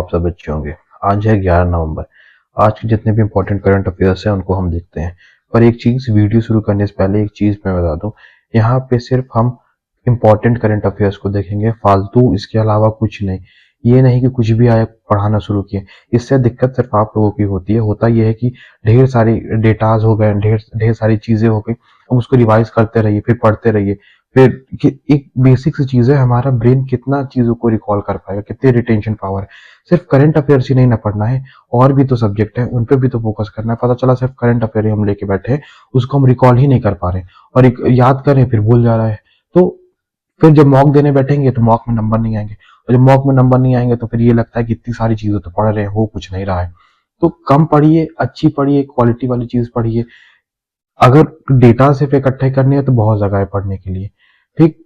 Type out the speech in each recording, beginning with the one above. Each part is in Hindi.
आप सब अच्छे होंगे। आज है 11 नवंबर। आज के जितने भी इम्पोर्टेंट करंट अफेयर्स हैं उनको हम देखते हैं। पर एक चीज़, वीडियो शुरू करने से पहले एक चीज़ मैं बता दूं, यहाँ पे सिर्फ हम इम्पोर्टेंट करंट अफेयर्स को देखेंगे, फालतू इसके अलावा कुछ नहीं। ये नहीं कि कुछ भी आया पढ़ाना शुरू किए। इससे दिक्कत सिर्फ आप लोगों की होती है। होता यह है कि ढेर सारी डेटाज हो गए, ढेर ढेर सारी चीजें हो गई, अब उसको रिवाइज करते रहिए, फिर पढ़ते रहिए। फिर एक बेसिक सी चीज है, हमारा ब्रेन कितना चीजों को रिकॉल कर पाएगा, कितनी रिटेंशन पावर है। सिर्फ करंट अफेयर्स ही नहीं ना पढ़ना है, और भी तो सब्जेक्ट है, उन पे भी तो फोकस करना है। पता चला सिर्फ करंट अफेयर ही हम लेके बैठे हैं, उसको हम रिकॉल ही नहीं कर पा रहे, और एक याद करें फिर भूल जा रहा है। तो फिर जब मॉक देने बैठेंगे तो मॉक में नंबर नहीं आएंगे, और जब मॉक में नंबर नहीं आएंगे तो फिर ये लगता है कि इतनी सारी चीजें तो पढ़ रहे हैं, हो कुछ नहीं रहा है। तो कम पढ़िए, अच्छी पढ़िए, क्वालिटी वाली चीज पढ़िए। अगर डेटा सिर्फ इकट्ठे करने हैं तो बहुत जगह है पढ़ने के लिए, ठीक।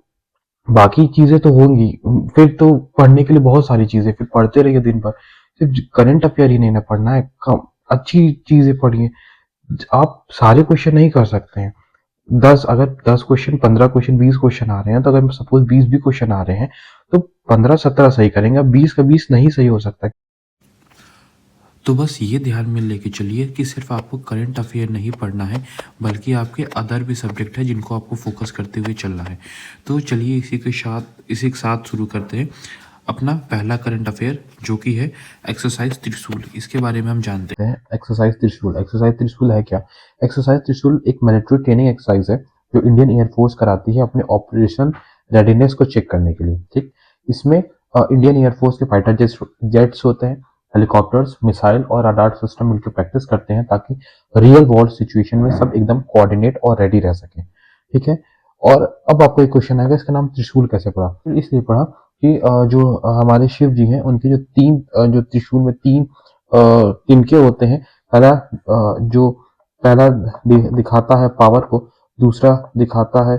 बाकी चीजें तो होंगी, फिर तो पढ़ने के लिए बहुत सारी चीजें, फिर पढ़ते रहिए दिन भर। सिर्फ करंट अफेयर ही नहीं ना पढ़ना है, कम अच्छी चीजें पढ़िए। आप सारे क्वेश्चन नहीं कर सकते हैं। अगर 10 क्वेश्चन, 15 क्वेश्चन, 20 क्वेश्चन आ रहे हैं, तो अगर सपोज 20 भी क्वेश्चन आ रहे हैं, तो 15-17 सही करेंगे। अब 20 का 20 नहीं सही हो सकता। तो बस ये ध्यान में लेके चलिए कि सिर्फ आपको करंट अफेयर नहीं पढ़ना है, बल्कि आपके अदर भी सब्जेक्ट है जिनको आपको फोकस करते हुए चलना है। तो चलिए इसी के साथ शुरू करते हैं अपना पहला करंट अफेयर, जो कि है एक्सरसाइज त्रिशूल। इसके बारे में हम जानते हैं एक्सरसाइज त्रिशूल। एक्सरसाइज त्रिशूल है क्या? एक्सरसाइज त्रिशूल एक मिलिट्री ट्रेनिंग एक्सरसाइज है जो इंडियन एयरफोर्स कराती है अपने ऑपरेशन रेडीनेस को चेक करने के लिए, ठीक। इसमें इंडियन एयरफोर्स के फाइटर जेट्स होते हैं, हेलीकॉप्टर्स, मिसाइल और रडार सिस्टम मिलकर प्रैक्टिस करते हैं, ताकि रियल वर्ल्ड सिचुएशन में सब एकदम कोऑर्डिनेट और रेडी रह सके, ठीक है। और अब आपको एक क्वेश्चन आएगा, इसका नाम त्रिशूल कैसे पड़ा? इसलिए पड़ा कि जो हमारे शिव जी हैं, उनके जो जो त्रिशूल में तीन तिनके होते हैं। जो पहला दिखाता है पावर को, दूसरा दिखाता है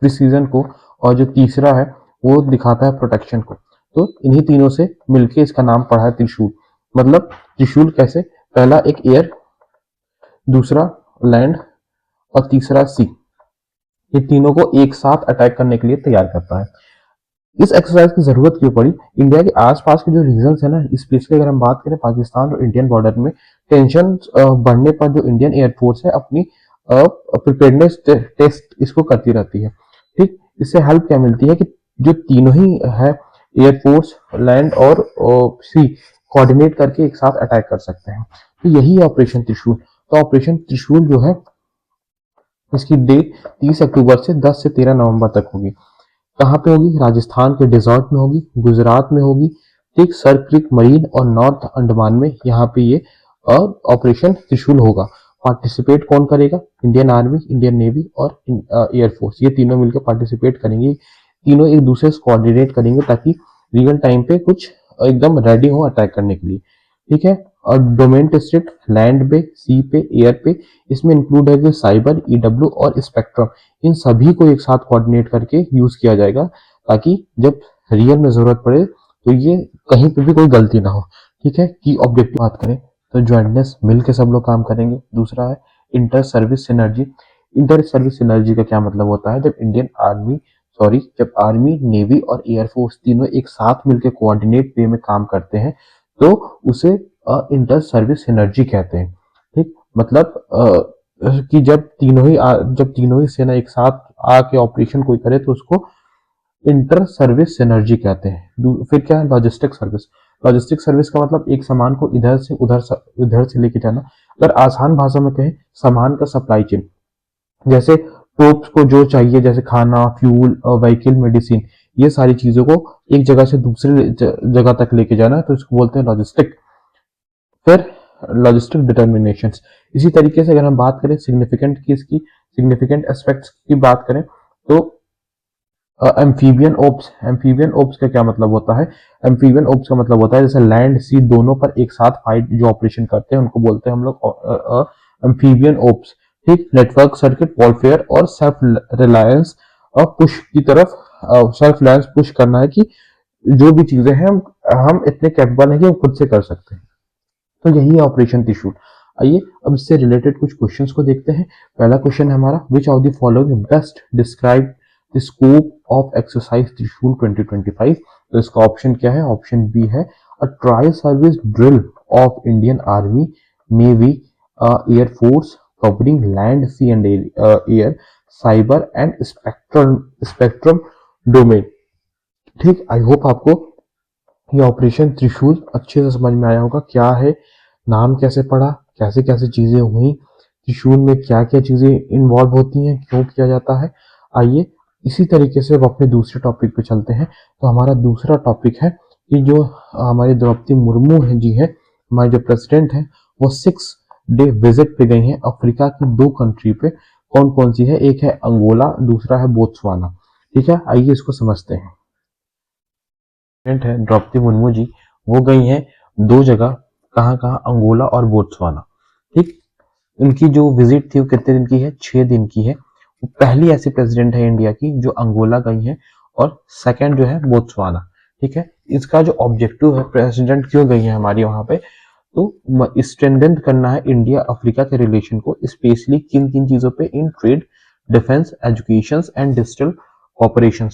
प्रिसीजन को, और जो तीसरा है वो दिखाता है प्रोटेक्शन को। तो इन्हीं तीनों से मिलके इसका नाम पड़ा है त्रिशूल। मतलब त्रिशूल कैसे? पहला एक एयर, दूसरा लैंड, और तीसरा सी। ये तीनों को एक साथ अटैक करने के लिए तैयार करता है। इस एक्सरसाइज की जरूरत क्यों पड़ी? इंडिया के आसपास के जो रीजन है ना, स्पेशली अगर हम बात करें पाकिस्तान और इंडियन बॉर्डर में, टेंशन बढ़ने पर जो इंडियन एयरफोर्स है अपनी प्रिपेयरनेस टेस्ट इसको करती रहती है, ठीक। इससे हेल्प क्या मिलती है कि जो तीनों ही है, एयरफोर्स, लैंड और सी, कोऑर्डिनेट करके एक साथ अटैक कर सकते हैं। तो यही है ऑपरेशन त्रिशूल। तो ऑपरेशन त्रिशूल जो है, इसकी डेट 30 अक्टूबर से 10 से 13 नवंबर तक होगी। कहाँ पे होगी? राजस्थान के डेजर्ट में होगी, गुजरात में होगी, ठीक, सर क्रिक मरीन और नॉर्थ अंडमान में, यहाँ पे ये ऑपरेशन त्रिशूल होगा। पार्टिसिपेट कौन करेगा? इंडियन आर्मी, इंडियन नेवी और एयरफोर्स, ये तीनों मिलकर पार्टिसिपेट करेंगे। तीनों एक दूसरे से कोऑर्डिनेट करेंगे ताकि रियल टाइम पे कुछ एकदम रेडी हो अटैक करने के लिए, ठीक है। और डोमेन टेस्टेड, लैंड पे, सी पे, एयर पे, इसमें इंक्लूड है साइबर, ईडब्ल्यू और स्पेक्ट्रम। इन सभी को एक साथ कोऑर्डिनेट करके यूज किया जाएगा, ताकि जब रियल में जरूरत पड़े तो ये कहीं पे भी कोई गलती ना हो, ठीक है। की ऑब्जेक्टिव बात करें तो ज्वाइंटनेस, मिल के सब लोग काम करेंगे। दूसरा है inter service synergy. Inter service synergy का क्या मतलब होता है? जब आर्मी, नेवी और एयरफोर्स तीनों एक साथ मिलकर कोऑर्डिनेट वे में काम करते हैं, तो उसे इंटर सर्विस सिनर्जी कहते हैं, ठीक। मतलब कि जब तीनों ही सेना एक साथ आके ऑपरेशन कोई करे तो उसको इंटर सर्विस सिनर्जी कहते हैं। फिर क्या है? Logistic service. लॉजिस्टिक सर्विस का मतलब एक सामान को इधर से लेके जाना। अगर आसान भाषा में कहें, सामान का सप्लाई चेन। जैसे ट्रूप्स को जो चाहिए, जैसे खाना, फ्यूल, व्हीकल, मेडिसिन, ये सारी चीजों को एक जगह से दूसरी जगह तक लेके जाना है, तो इसको बोलते हैं लॉजिस्टिक। फिर लॉजिस्टिक डिटर्मिनेशन। इसी तरीके से अगर हम बात करें सिग्निफिकेंट एस्पेक्ट्स की बात करें, तो एम्फीबियन ओप्स का क्या मतलब होता है? एम्फीबियन ओप्स का मतलब होता है जैसे लैंड सी दोनों पर एक साथ फाइट जो ऑपरेशन करते हैं, उनको बोलते हैं हम लोग एम्फीबियन ओप्स, ठीक। नेटवर्क सर्किट, वॉरफेयर और सेल्फ रिलायंस और पुश की तरफ, सेल्फ रिलायंस पुश करना है कि जो भी चीजें हैं हम इतने कैपेबल हैं कि हम खुद से कर सकते हैं। तो यही है ऑपरेशन त्रिशूल। आइए अब इससे रिलेटेड कुछ क्वेश्चंस को देखते हैं। पहला क्वेश्चन है हमारा, which of the following best describe the scope of exercise त्रिशूल 2025। तो इसका ऑप्शन क्या है? ऑप्शन बी है a trial service drill of Indian army navy air force covering land sea and air cyber and spectrum domain. ठीक, आई होप आपको ये ऑपरेशन त्रिशूल अच्छे से समझ में आया होगा। क्या है, नाम कैसे पड़ा, कैसे कैसे चीजें हुई, त्रिशूल में क्या क्या चीजें इन्वॉल्व होती हैं, क्यों किया जाता है। आइए इसी तरीके से अब अपने दूसरे टॉपिक पे चलते हैं। तो हमारा दूसरा टॉपिक है कि जो हमारी द्रौपदी मुर्मू है जी है, हमारे जो प्रेसिडेंट हैं, वो 6 डे विजिट पे गई हैं अफ्रीका की 2 कंट्री पे। कौन कौन सी है? एक है अंगोला, दूसरा है बोत्सवाना। ठीक है, आइए इसको समझते हैं। प्रेसिडेंट है द्रौपदी मुर्मू जी, वो गई हैं 2 जगह, कहाँ कहाँ? अंगोला और बोत्सवाना। ठीक, उनकी जो विजिट थी वो कितने दिन की है? 6 दिन की है। वो पहली ऐसी प्रेसिडेंट है इंडिया की जो अंगोला गई है, और सेकंड जो है बोत्सवाना। ठीक है, इसका जो ऑब्जेक्टिव है, प्रेसिडेंट क्यों गई है हमारी वहां पे, तो स्ट्रेंथन करना है इंडिया अफ्रीका के रिलेशन को, स्पेशली किन किन चीजों पे? In trade, defence, education and digital cooperation.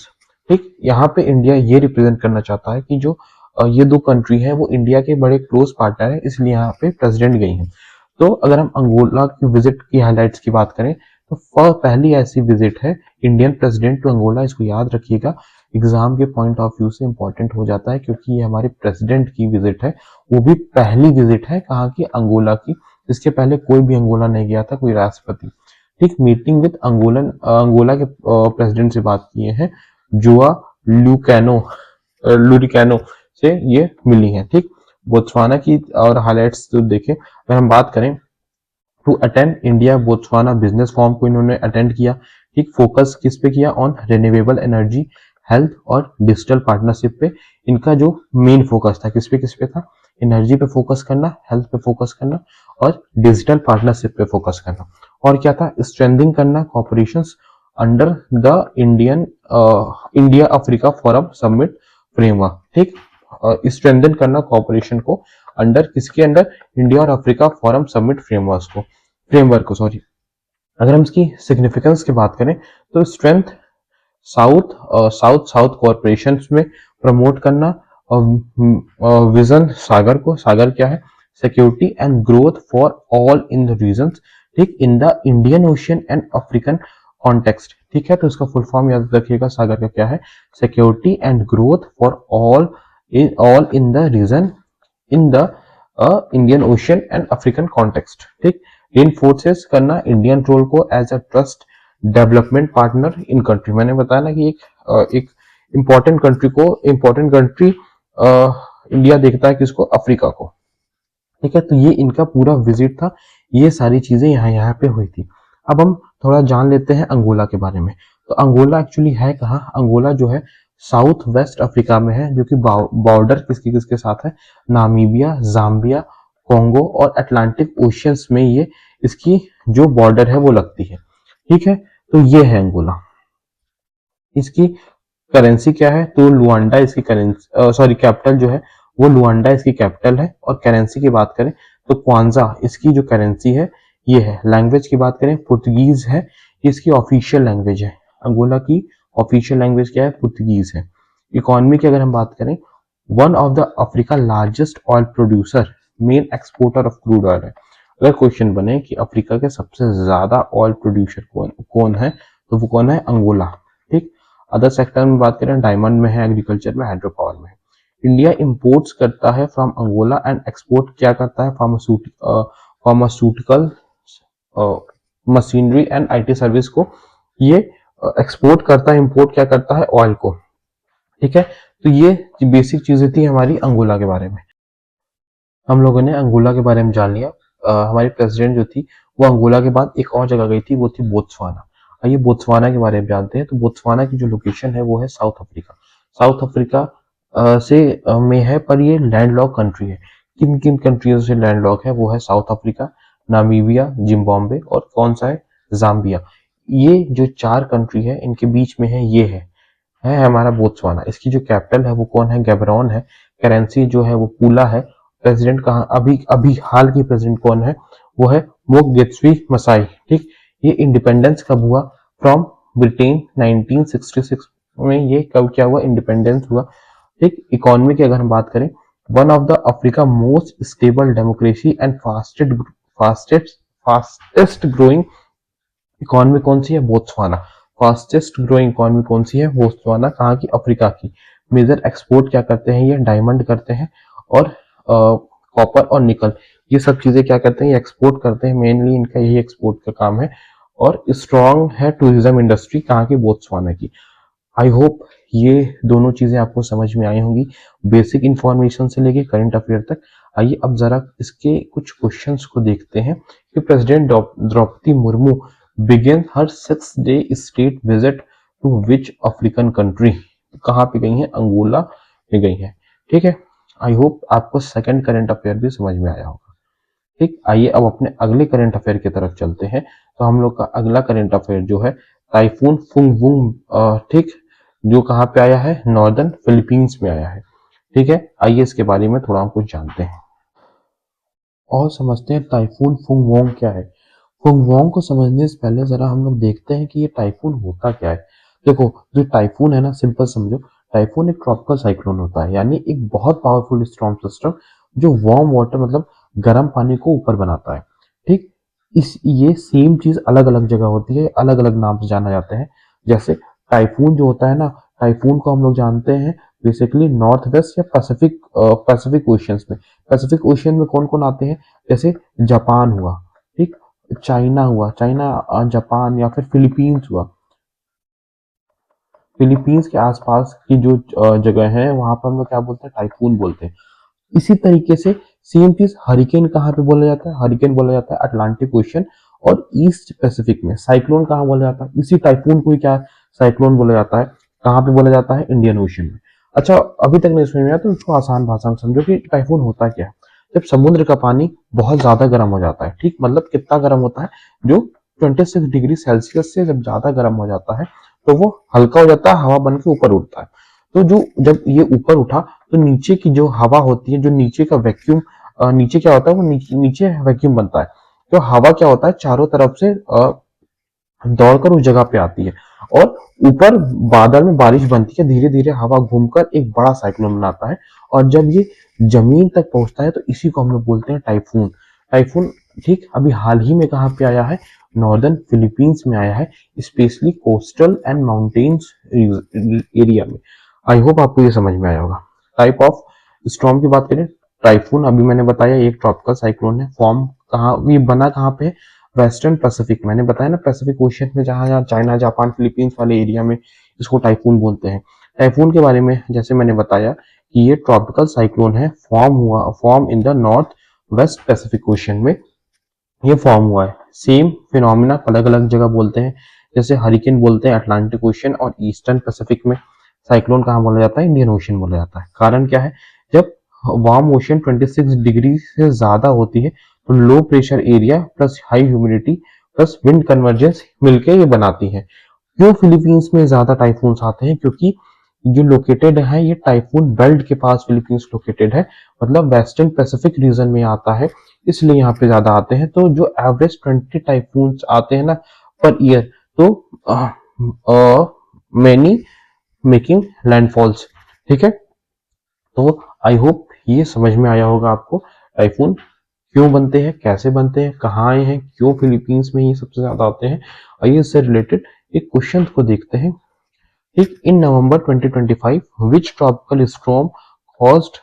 ठीक, यहाँ पे इंडिया ये रिप्रेजेंट करना चाहता है कि जो ये 2 कंट्री हैं वो इंडिया के बड़े क्लोज पार्टनर हैं, इसलिए यहाँ पे प्रेसिडेंट गई हैं। तो अगर हम अंगोला की विजिट की हाइलाइट्स की बात करें, तो पहली ऐसी विजिट है इंडियन प्रेसिडेंट टू अंगोला। इसको याद रखिएगा, एग्जाम के पॉइंट ऑफ व्यू से इंपॉर्टेंट हो जाता है, क्योंकि ये हमारे प्रेसिडेंट की विजिट है, वो भी पहली विजिट है कहाँ की? अंगोला की। इसके पहले कोई भी अंगोला नहीं गया था, कोई राष्ट्रपति। ठीक, मीटिंग विद अंगोला के प्रेसिडेंट से बात किए हैं, जुआ लुरिकैनो से ये मिली हैं। ठीक, बोत्सवाना की और हाइलाइट्स तो देखें, अगर हम बात करें, to attend India Botswana business form को इन्होंने अटेंड किया। ठीक, फोकस किस पे किया? ऑन रिन्यूएबल एनर्जी, हेल्थ और डिजिटल पार्टनरशिप पे। इनका जो मेन फोकस था किस पे था? एनर्जी पे फोकस करना, हेल्थ पे फोकस करना और डिजिटल पार्टनरशिप पे फोकस करना। और क्या था? स्ट्रेंथिंग करना cooperation under the India Africa forum summit framework. ठीक, स्ट्रेंथन करना कॉपरेशन को अंडर किसके अंडर? इंडिया और अफ्रीका फोरम समिट फ्रेमवर्क को सॉरी। अगर हम इसकी सिग्निफिकेंस की बात करें, तो स्ट्रेंथ साउथ कॉरपोरेशन में प्रमोट करना, विजन सागर क्या है? Security and growth for all in the region. ठीक, in the Indian Ocean and African context. ठीक है, तो इसका फुल फॉर्म याद रखिएगा, सागर का क्या है? Security and growth for all in the region in the Indian Ocean and African context. ठीक, reinforces करना इंडियन रोल को as a trust development partner in country. मैंने बताया ना कि एक इंपॉर्टेंट कंट्री इंडिया देखता है किसको? अफ्रीका को। ठीक है, तो ये इनका पूरा विजिट था, ये सारी चीजें यहाँ पे हुई थी। अब हम थोड़ा जान लेते हैं अंगोला के बारे में। तो अंगोला एक्चुअली है कहाँ? अंगोला जो है साउथ वेस्ट अफ्रीका में है, जो कि बॉर्डर किसके साथ है? नामीबिया, जाम्बिया, कॉन्गो और अटलांटिक ओशियंस में ये इसकी जो बॉर्डर है वो लगती है। ठीक है, तो ये है अंगोला। इसकी करेंसी क्या है? तो लुआंडा इसकी करेंसी, सॉरी कैपिटल जो है वो लुआंडा इसकी कैपिटल है। और करेंसी की बात करें तो क्वांजा इसकी जो करेंसी है ये है। लैंग्वेज की बात करें, पुर्तगीज है इसकी ऑफिशियल लैंग्वेज है। अंगोला की ऑफिशियल लैंग्वेज क्या है? पुर्तगीज है। इकोनॉमी की अगर हम बात करें, one of the Africa largest oil producer, main exporter of crude oil है। अगर क्वेश्चन बने कि अफ्रीका के सबसे ज्यादा ऑयल प्रोड्यूसर कौन है, तो वो कौन है? अंगोला। ठीक, अदर सेक्टर में बात करें, डायमंड में है, एग्रीकल्चर में, हाइड्रो पावर में है। इंडिया इंपोर्ट्स करता है फ्रॉम अंगोला एंड एक्सपोर्ट क्या करता है? Pharmaceutical, machinery and IT service को ये एक्सपोर्ट करता है। इंपोर्ट क्या करता है? ऑयल को। ठीक है, तो ये बेसिक चीजें थी हमारी अंगोला के बारे में। हम लोगों ने अंगोला के बारे में जान लिया। हमारी प्रेसिडेंट जो थी वो अंगोला के बाद एक और जगह गई थी, वो थी बोत्सवाना। आइए बोत्सवाना के बारे में जानते हैं। तो बोत्सवाना की जो लोकेशन है वो है साउथ अफ्रीका। साउथ अफ्रीका में है, पर ये लैंडलॉक कंट्री है। किन किन कंट्रियों से लैंडलॉक है? वो है साउथ अफ्रीका, नामीबिया, जिम्बाब्वे और कौन सा है? जाम्बिया। ये जो 4 कंट्री है इनके बीच में है, ये है हमारा बोत्सवाना। इसकी जो कैपिटल है वो कौन है? गैबरोन है। करेंसी जो है वो पूला है। प्रेसिडेंट कहाँ? अभी अभी हाल की प्रेसिडेंट कौन है? वो है मोगेत्सवी मसाई। ठीक, ये इंडिपेंडेंस कब हुआ? फ्रॉम ब्रिटेन 1966 में। ये कब क्या हुआ? इंडिपेंडेंस हुआ। ठीक, इकोनॉमी की अगर हम बात करें, one of the Africa most stable democracy and fastest fastest growing economy कौन सी है? बोत्सवाना। फास्टेस्ट ग्रोइंग इकोनॉमी कौन सी है? बोत्सवाना। कहाँ की? अफ्रीका की। मेजर एक्सपोर्ट क्या करते हैं? ये डायमंड करते हैं और कॉपर और निकल, ये सब चीजें क्या करते हैं? ये एक्सपोर्ट करते हैं, मेनली इनका यही एक्सपोर्ट का काम है। और स्ट्रॉन्ग है टूरिज्म इंडस्ट्री, कहाँ की? बोत्सवाना की। आई होप ये दोनों चीजें आपको समझ में आई होंगी, बेसिक इंफॉर्मेशन से लेके करंट अफेयर तक। आइए अब जरा इसके कुछ क्वेश्चंस को देखते हैं कि president Draupadi Murmu began her 6 day state visit to which African country, कहाँ पे गई हैं? अंगोला में गई हैं। ठीक है, आई होप आपको सेकंड करंट अफेयर भी समझ में आया होगा। ठीक, आइए अब अपने अगले करंट अफेयर की तरफ चलते हैं। तो हम लोग का अगला करंट अफेयर जो है टाइफून फुंगवुंग, ठीक, जो कहाँ पे आया है? नॉर्दर्न फिलीपींस में आया है। ठीक है, आइए इसके बारे में थोड़ा हम कुछ जानते हैं और समझते हैं टाइफून फुंगवोंग क्या है। फुंगवोंग को समझने से पहले जरा हम लोग देखते हैं कि ये टाइफून होता क्या है। देखो, जो टाइफून है ना, सिंपल समझो, टाइफून एक ट्रॉपिकल साइक्लोन होता है, यानी एक बहुत पावरफुल स्टॉर्म सिस्टम जो वार्म वाटर मतलब गर्म पानी को ऊपर बनाता है। ठीक, इस ये सेम चीज अलग अलग जगह होती है, अलग अलग नाम से जाना जाते हैं। जैसे टाइफून जो होता है ना, टाइफून को हम लोग जानते हैं बेसिकली नॉर्थ वेस्ट या पैसिफिक ओशियंस में। पैसिफिक ओशियन में कौन कौन आते हैं? जैसे जापान हुआ, ठीक, चाइना हुआ, जापान, या फिर फिलीपींस हुआ। फिलीपींस के आसपास की जो जगह है वहां पर हम लोग क्या बोलते हैं? टाइफून बोलते हैं। इसी तरीके से सेम चीज हरिकेन कहाँ पे बोला जाता है? हरिकेन बोला जाता है अटलांटिक ओशियन और ईस्ट पैसिफिक में। साइक्लोन कहाँ बोला जाता है? इसी टाइफून को ही क्या साइक्लोन बोला जाता है? कहाँ पे बोला जाता है? इंडियन ओशियन में। अच्छा, अभी तक नहीं समझ में आया तो उसको आसान भाषा में समझो कि टाइफून होता क्या है। जब समुद्र का पानी बहुत ज्यादा गर्म हो जाता है, ठीक, मतलब कितना गर्म होता है? जो 26 डिग्री सेल्सियस से जब ज्यादा गर्म हो जाता है तो वो हल्का हो जाता है, हवा बन के ऊपर उड़ता है। तो जो जब ये ऊपर उठा तो नीचे की जो हवा होती है, जो नीचे का वैक्यूम, नीचे क्या होता है? वो नीचे वैक्यूम बनता है। तो हवा क्या होता है? चारों तरफ से दौड़कर उस जगह पे आती है और ऊपर बादल में बारिश बनती है। धीरे धीरे हवा घूमकर एक बड़ा साइक्लोन बनाता है और जब ये जमीन तक पहुंचता है तो इसी को हम लोग बोलते हैं टाइफून। टाइफून, ठीक, अभी हाल ही में कहाँ पे आया है? नॉर्दर्न फिलीपींस में आया है, specially coastal and mountains area में। आई होप आपको ये समझ में आया होगा। टाइप ऑफ स्टॉर्म की बात करें, टाइफून अभी मैंने बताया एक ट्रॉपिकल साइक्लोन है। फॉर्म कहाँ, ये बना कहाँ पे है? वेस्टर्न पैसिफिक, मैंने बताया ना, पैसिफिक ओशियन में, जहां जहां चाइना जापान फिलीपींस वाले एरिया में इसको टाइफून बोलते हैं। टाइफून के बारे में जैसे मैंने बताया कि ये ट्रॉपिकल साइक्लोन है, form in the north west Pacific ocean में ये फॉर्म हुआ है। सेम फिनोमिना अलग अलग जगह बोलते हैं, जैसे हरिकेन बोलते हैं अटलांटिक ओशियन और ईस्टर्न पैसिफिक में। साइक्लोन कहाँ बोला जाता है? इंडियन ओशियन बोला जाता है। कारण क्या है? जब वार्म ओशियन 26 डिग्री से ज्यादा होती है तो low pressure area plus high humidity plus wind convergence मिलके ये बनाती है। क्यों फिलीपींस में ज्यादा टाइफून्स आते हैं? क्योंकि जो लोकेटेड है, ये टाइफून बेल्ट के पास फिलीपींस लोकेटेड है, मतलब वेस्टर्न पैसिफिक रीजन में आता है, इसलिए यहाँ पे ज्यादा आते हैं। तो जो एवरेज 20 टाइफून्स आते हैं ना पर ईयर, तो मैनी मेकिंग लैंडफॉल्स। ठीक है, तो आई होप ये समझ में आया होगा आपको टाइफून क्यों बनते हैं, कैसे बनते हैं, कहाँ आए हैं, क्यों फिलीपींस में ये सबसे ज्यादा आते हैं। आइए इससे रिलेटेड एक क्वेश्चन को देखते हैं। ठीक, in November 2025 which tropical storm caused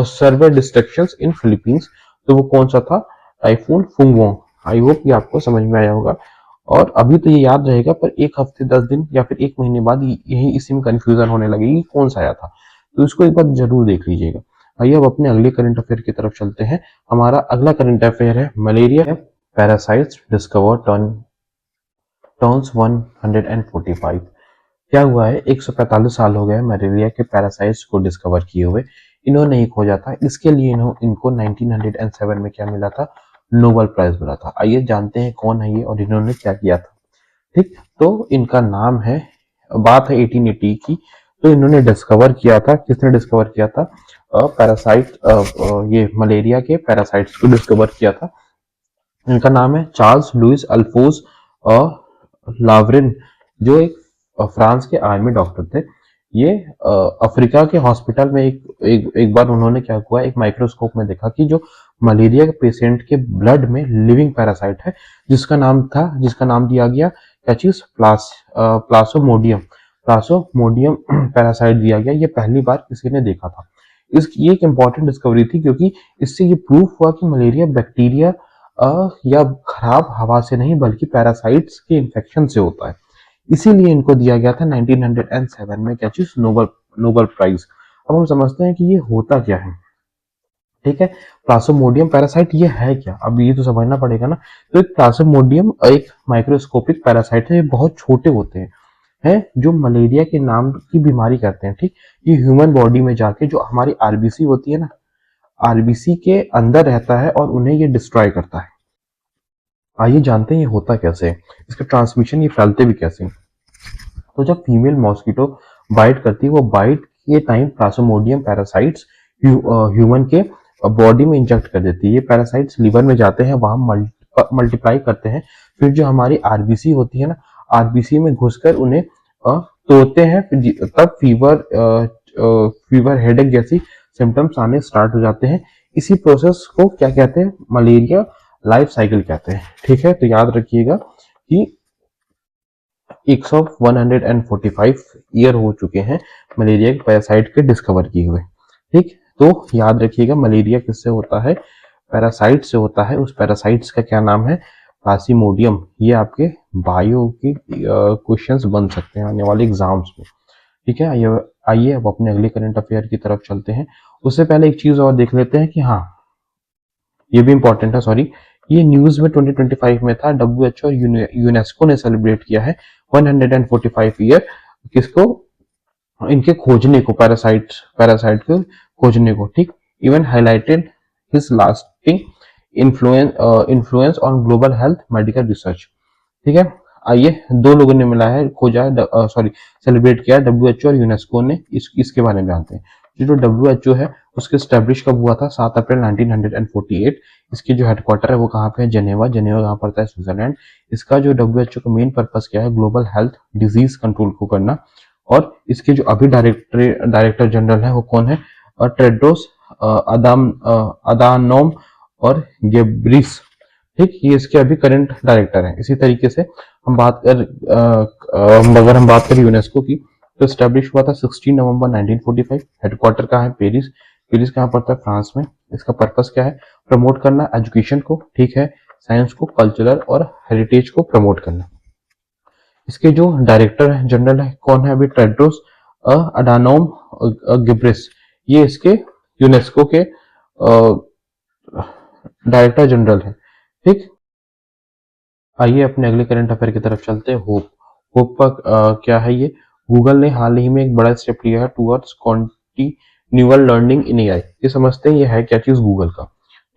severe destructions in Philippines, तो वो कौन सा था? टाइफून फुंगवोंग। आई होप ये आपको समझ में आया होगा और अभी तो ये याद रहेगा, पर एक हफ्ते 10 दिन या फिर एक महीने बाद यही इसी में कंफ्यूजन होने लगेगी कौन सा आया था। तो इसको एक बार जरूर देख लीजिएगा। आइए अब अपने अगले करंट अफेयर की तरफ चलते हैं। हमारा अगला करंट अफेयर है मलेरिया पैरासाइट्स डिस्कवर टर्न्स 145। क्या हुआ है? 145 साल हो गए मलेरिया के पैरासाइट्स को डिस्कवर किए हुए। इन्होंने ही खोजा था, इसके लिए इनको 1907 में क्या मिला था? नोबेल प्राइज मिला था। आइए जानते हैं कौन है ये और इन्होंने क्या किया था। ठीक, तो इनका नाम है, बात है 1880 की। तो इन्होंने डिस्कवर किया था, किसने डिस्कवर किया था? पैरासाइट, ये मलेरिया के पैरासाइट्स को डिस्कवर किया था। इनका नाम है चार्ल्स लुइस अल्फोंस लावरेन, जो एक फ्रांस के आर्मी डॉक्टर थे। ये अफ्रीका के हॉस्पिटल में एक बार उन्होंने क्या हुआ, एक माइक्रोस्कोप में देखा कि जो मलेरिया के पेशेंट के ब्लड में लिविंग पैरासाइट है, जिसका नाम दिया गया क्या चीज, प्लाज्मोडियम प्लाज्मोडियम पैरासाइट दिया गया। ये पहली बार किसी ने देखा था। ये एक इंपॉर्टेंट डिस्कवरी थी, क्योंकि इससे ये प्रूफ हुआ कि मलेरिया बैक्टीरिया या खराब हवा से नहीं बल्कि पैरासाइट्स के इन्फेक्शन से होता है। इसीलिए इनको दिया गया था 1907 में क्या चीज, नोबल नोबल प्राइज। अब हम समझते हैं कि ये होता क्या है। ठीक है, प्लाज्मोडियम पैरासाइट ये है क्या, अब ये तो समझना पड़ेगा ना। तो एक प्लाज्मोडियम एक माइक्रोस्कोपिक पैरासाइट है, ये बहुत छोटे होते हैं जो मलेरिया के नाम की बीमारी करते हैं। ठीक, ये ह्यूमन बॉडी में जाके जो हमारी आरबीसी होती है ना, आरबीसी के अंदर रहता है और उन्हें ये डिस्ट्रॉय करता है। आइए जानते हैं ये होता कैसे है, इसका ट्रांसमिशन, ये फैलते भी कैसे हैं। तो जब फीमेल मॉस्किटो बाइट करती है, वो बाइट के टाइम प्लाज्मोडियम पैरासाइट्स ह्यूमन के बॉडी में इंजेक्ट कर देती है। ये पैरासाइट्स लिवर में जाते हैं, वहां मल्टीप्लाई करते हैं। फिर जो हमारी आरबीसी होती है ना, आरबीसी में घुसकर उन्हें तोड़ते हैं। तब फीवर हेडेक जैसी सिम्टम्स आने स्टार्ट हो जाते हैं। इसी प्रोसेस को क्या कहते हैं, मलेरिया लाइफ साइकिल कहते हैं। ठीक है, तो याद रखिएगा कि 145 ईयर हो चुके हैं मलेरिया के पैरासाइट के डिस्कवर किए हुए। ठीक, तो याद रखिएगा मलेरिया किससे होता है, पैरासाइट से होता है। उस पैरासाइट्स का क्या नाम है, प्लाज्मोडियम। ये आपके बायो के क्वेश्चंस बन सकते हैं आने वाले एग्जाम्स में। ठीक है, आइए अब अपने अगले करंट अफेयर की तरफ चलते हैं। उससे पहले एक चीज और देख लेते हैं कि हाँ, ये भी इंपॉर्टेंट है, सॉरी, ये न्यूज में 2025 में था। डब्ल्यूएचओ और यूनेस्को ने सेलिब्रेट किया है 145 ईयर किसको, इनके खोजने को, पैरासाइट को खोजने को। ठीक, even highlighted his lasting influence on global health medical research. ठीक है, आइए, दो लोगों ने मिला है, खोजा है, सॉरी, सेलिब्रेट किया डब्ल्यूएचओ और यूनेस्को ने। इसके बारे में जानते हैं। जो डब्ल्यूएचओ है उसके स्टैब्लिश कब हुआ था, 7 अप्रैल 1948। इसके जो हेडक्वार्टर है वो कहाँ पे है, जेनेवा। जेनेवा कहाँ पड़ता है, स्विट्जरलैंड। इसका जो डब्ल्यूएचओ का मेन पर्पस क्या है, ग्लोबल हेल्थ डिजीज कंट्रोल को करना। और इसके जो अभी डायरेक्टर जनरल है वो कौन है, टेड्रोस अदानोम और गेब्रिस। ठीक, ये इसके अभी करंट डायरेक्टर हैं। इसी तरीके से हम बात कर अगर हम बात करें यूनेस्को की, तो स्टैब्लिश हुआ था 16 नवंबर 1945। हेडक्वार्टर कहाँ है, पेरिस। पेरिस कहाँ पड़ता है, फ्रांस में। इसका पर्पस क्या है, प्रमोट करना एजुकेशन को। ठीक है, साइंस को, कल्चरल और हेरिटेज को प्रमोट करना। इसके जो डायरेक्टर जनरल है कौन है, अभी टेड्रोस अडानोम गिब्रिस। ये इसके यूनेस्को के डायरेक्टर जनरल है। ठीक, आइए अपने अगले करंट अफेयर की तरफ चलते हैं। होप। होप का क्या है, ये गूगल ने हाल ही में एक बड़ा स्टेप लिया है टुवर्ड्स कॉन्टिन्यूअल लर्निंग इन एआई। ये समझते हैं ये है क्या चीज, गूगल का।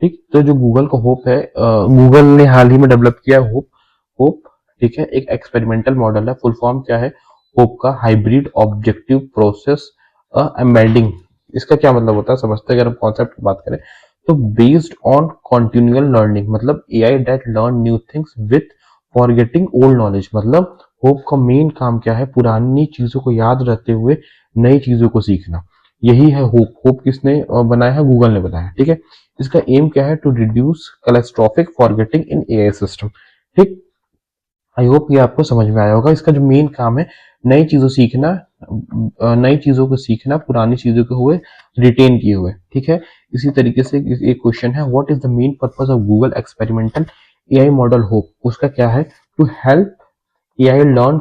ठीक, तो जो गूगल का होप है, गूगल ने हाल ही में डेवलप किया है होप। होप, ठीक है, एक एक्सपेरिमेंटल मॉडल है। फुल फॉर्म क्या है, होप का हाइब्रिड ऑब्जेक्टिव प्रोसेस एम्बेडिंग। इसका क्या मतलब होता है, समझते हैं। अगर हम कॉन्सेप्ट की बात करें तो बेस्ड ऑन कॉन्टिन्यूअल लर्निंग, मतलब AI that learn new things with forgetting old knowledge. मतलब होप का मेन काम क्या है, पुरानी चीजों को याद रखते हुए नई चीजों को सीखना। यही है होप। होप किसने बनाया है, गूगल ने बनाया है। ठीक है, इसका एम क्या है, to reduce catastrophic forgetting in AI system. ठीक, आई होप ये आपको समझ में आया होगा। इसका जो मेन काम है, नई चीजों सीखना, नई चीजों को सीखना, पुरानी चीजों को हुए रिटेन किए हुए। ठीक है, इसी तरीके से एक क्वेश्चन है, what is the main purpose of Google experimental AI model hope. उसका क्या है, to help AI learn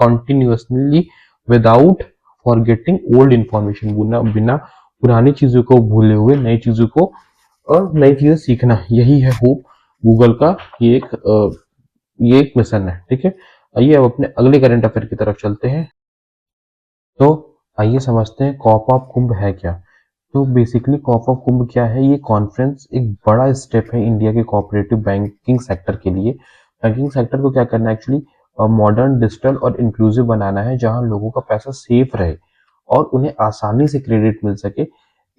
continuously without forgetting old information. बिना पुरानी चीजों को भूले हुए नई चीजों को और नई चीजें सीखना, यही है होप गूगल का। ये एक मिशन है। ठीक है, आइए अब अपने अगले करंट अफेयर की तरफ चलते हैं। तो आइए समझते हैं कॉप ऑफ कुंभ है क्या। तो बेसिकली कॉप ऑफ कुंभ क्या है, ये कॉन्फ्रेंस एक बड़ा स्टेप है इंडिया के कोऑपरेटिव बैंकिंग सेक्टर के लिए। बैंकिंग सेक्टर को क्या करना है, एक्चुअली मॉडर्न, डिजिटल और इंक्लूसिव बनाना है, जहां लोगों का पैसा सेफ रहे और उन्हें आसानी से क्रेडिट मिल सके।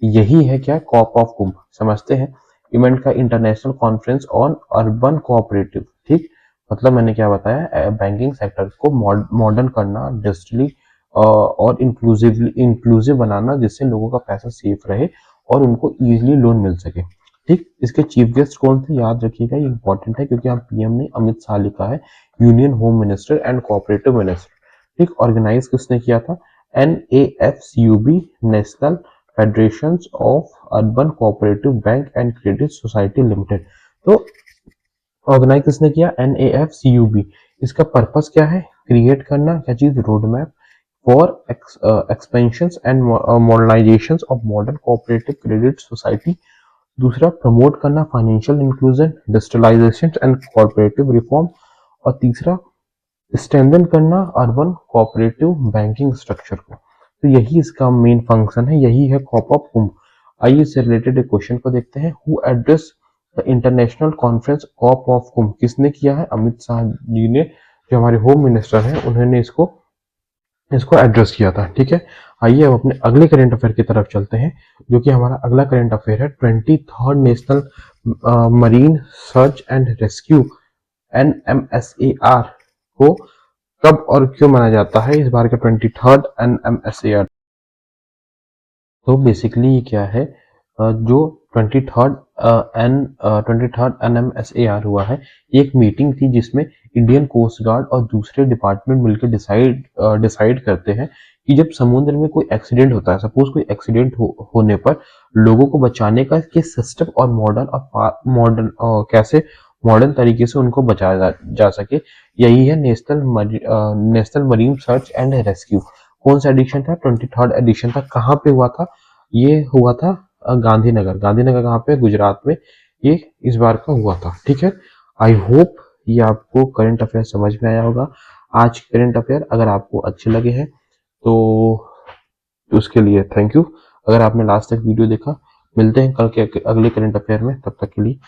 यही है क्या, कॉप ऑफ कुंभ। समझते हैं, इवेंट का international conference on urban cooperative. ठीक, मतलब मैंने क्या बताया, बैंकिंग सेक्टर को मॉडर्न करना, डिजिटली और इंक्लूसिव बनाना, जिससे लोगों का पैसा सेफ रहे और उनको इजीली लोन मिल सके। ठीक, इसके चीफ गेस्ट कौन थे याद रखिएगा, ये इंपॉर्टेंट है क्योंकि यहाँ पीएम ने अमित शाह लिखा है, union home minister and cooperative minister. ठीक, ऑर्गेनाइज किसने किया था, NAFCUB, national federation of urban cooperative bank and credit society limited. तो ऑर्गेनाइज किसने किया, NAFCUB। इसका पर्पस क्या है, क्रिएट करना क्या चीज, road map for expansion and modernisation of modern cooperative credit society. दूसरा, प्रमोट करना financial inclusion, digitalisation and cooperative reform. और तीसरा, स्ट्रेंथन करना अर्बन कोऑपरेटिव बैंकिंग स्ट्रक्चर को। तो यही इसका मेन फंक्शन है, यही है कॉप ऑफ कुंभ। आइए इससे रिलेटेड एक क्वेश्चन को देखते हैं। Who address the international conference COP of कुंभ, किसने किया है, अमित शाह जी ने, जो हमारे होम मिनिस्टर हैं, उन्होंने इसको एड्रेस किया था। ठीक है, आइए अब अपने अगले करेंट अफेयर की तरफ चलते हैं, जो कि हमारा अगला करेंट अफेयर है 23rd national marine search and rescue NMSAR को कब और क्यों मनाया जाता है, इस बार का 23rd NMSAR। तो बेसिकली ये क्या है, जो 23rd NMSAR हुआ है, एक मीटिंग थी जिसमें इंडियन कोस्ट गार्ड और दूसरे डिपार्टमेंट मिलकर डिसाइड करते हैं कि जब समुद्र में कोई एक्सीडेंट होता है, सपोज कोई एक्सीडेंट होने पर लोगों को बचाने का के सिस्टम और मॉडर्न कैसे मॉडर्न तरीके से उनको बचाया जा सके, यही है national marine search and rescue. कौन सा एडिशन था, 23rd एडिशन था। कहाँ पे हुआ था, ये हुआ था गांधीनगर कहाँ पे, गुजरात में, ये इस बार का हुआ था। ठीक है, आई होप ये आपको करंट अफेयर समझ में आया होगा। आज करंट अफेयर अगर आपको अच्छे लगे हैं तो उसके लिए थैंक यू। अगर आपने लास्ट तक वीडियो देखा, मिलते हैं कल के अगले करंट अफेयर में, तब तक के लिए